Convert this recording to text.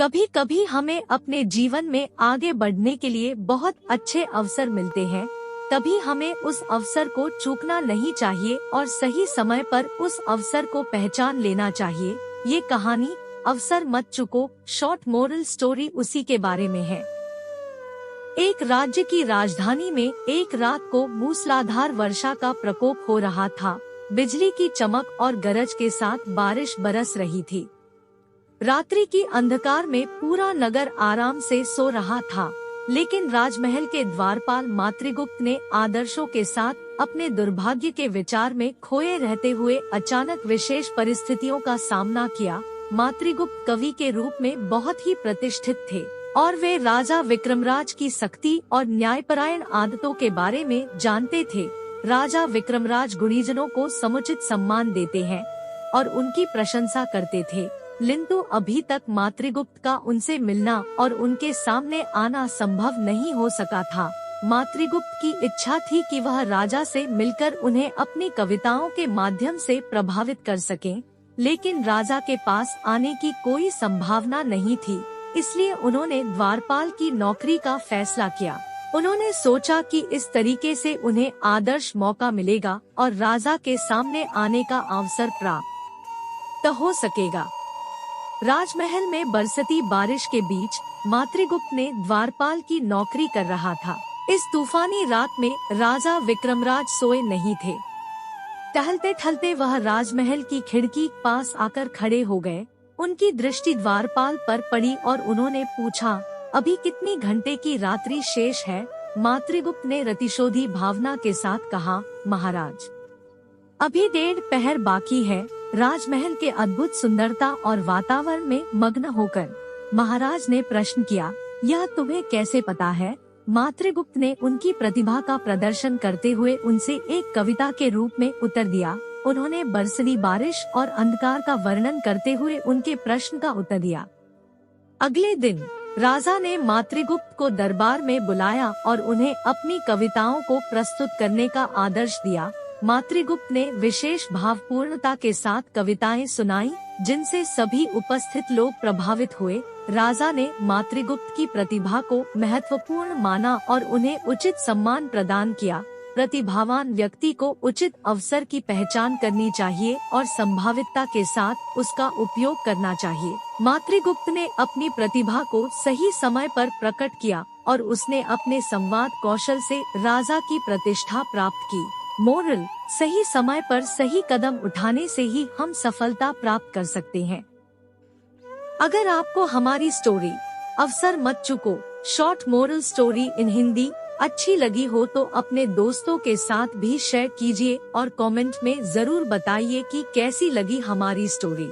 कभी कभी हमें अपने जीवन में आगे बढ़ने के लिए बहुत अच्छे अवसर मिलते हैं, तभी हमें उस अवसर को चूकना नहीं चाहिए और सही समय पर उस अवसर को पहचान लेना चाहिए। ये कहानी अवसर मत चुको शॉर्ट मोरल स्टोरी उसी के बारे में है। एक राज्य की राजधानी में एक रात को मूसलाधार वर्षा का प्रकोप हो रहा था। बिजली की चमक और गरज के साथ बारिश बरस रही थी। रात्रि की अंधकार में पूरा नगर आराम से सो रहा था, लेकिन राजमहल के द्वारपाल मातृगुप्त ने आदर्शों के साथ अपने दुर्भाग्य के विचार में खोए रहते हुए अचानक विशेष परिस्थितियों का सामना किया। मातृगुप्त कवि के रूप में बहुत ही प्रतिष्ठित थे और वे राजा विक्रमराज की सख्ती और न्यायपरायण आदतों के बारे में जानते थे। राजा विक्रमराज गुणीजनों को समुचित सम्मान देते हैं और उनकी प्रशंसा करते थे, किंतु अभी तक मातृगुप्त का उनसे मिलना और उनके सामने आना संभव नहीं हो सका था। मातृगुप्त की इच्छा थी कि वह राजा से मिलकर उन्हें अपनी कविताओं के माध्यम से प्रभावित कर सकें, लेकिन राजा के पास आने की कोई संभावना नहीं थी। इसलिए उन्होंने द्वारपाल की नौकरी का फैसला किया। उन्होंने सोचा कि इस तरीके से उन्हें आदर्श मौका मिलेगा और राजा के सामने आने का अवसर प्राप्त हो सकेगा। राजमहल में बरसती बारिश के बीच मातृगुप्त ने द्वारपाल की नौकरी कर रहा था। इस तूफानी रात में राजा विक्रमराज सोए नहीं थे। टहलते टहलते वह राजमहल की खिड़की पास आकर खड़े हो गए। उनकी दृष्टि द्वारपाल पर पड़ी और उन्होंने पूछा, अभी कितनी घंटे की रात्रि शेष है? मातृगुप्त ने रतिशोधी भावना के साथ कहा, महाराज, अभी 1.5 पहर बाकी है। राजमहल के अद्भुत सुंदरता और वातावरण में मग्न होकर महाराज ने प्रश्न किया, यह तुम्हें कैसे पता है? मातृगुप्त ने उनकी प्रतिभा का प्रदर्शन करते हुए उनसे एक कविता के रूप में उत्तर दिया। उन्होंने बरसती बारिश और अंधकार का वर्णन करते हुए उनके प्रश्न का उत्तर दिया। अगले दिन राजा ने मातृगुप्त को दरबार में बुलाया और उन्हें अपनी कविताओं को प्रस्तुत करने का आदेश दिया। मातृगुप्त ने विशेष भावपूर्णता के साथ कविताएं सुनाई, जिनसे सभी उपस्थित लोग प्रभावित हुए। राजा ने मातृगुप्त की प्रतिभा को महत्वपूर्ण माना और उन्हें उचित सम्मान प्रदान किया। प्रतिभावान व्यक्ति को उचित अवसर की पहचान करनी चाहिए और संभावितता के साथ उसका उपयोग करना चाहिए। मातृगुप्त ने अपनी प्रतिभा को सही समय पर प्रकट किया और उसने अपने संवाद कौशल से राजा की प्रतिष्ठा प्राप्त की। मोरल: सही समय पर सही कदम उठाने से ही हम सफलता प्राप्त कर सकते हैं। अगर आपको हमारी स्टोरी अवसर मत चुको short moral story in Hindi अच्छी लगी हो तो अपने दोस्तों के साथ भी शेयर कीजिए और कमेंट में जरूर बताइए कि कैसी लगी हमारी स्टोरी।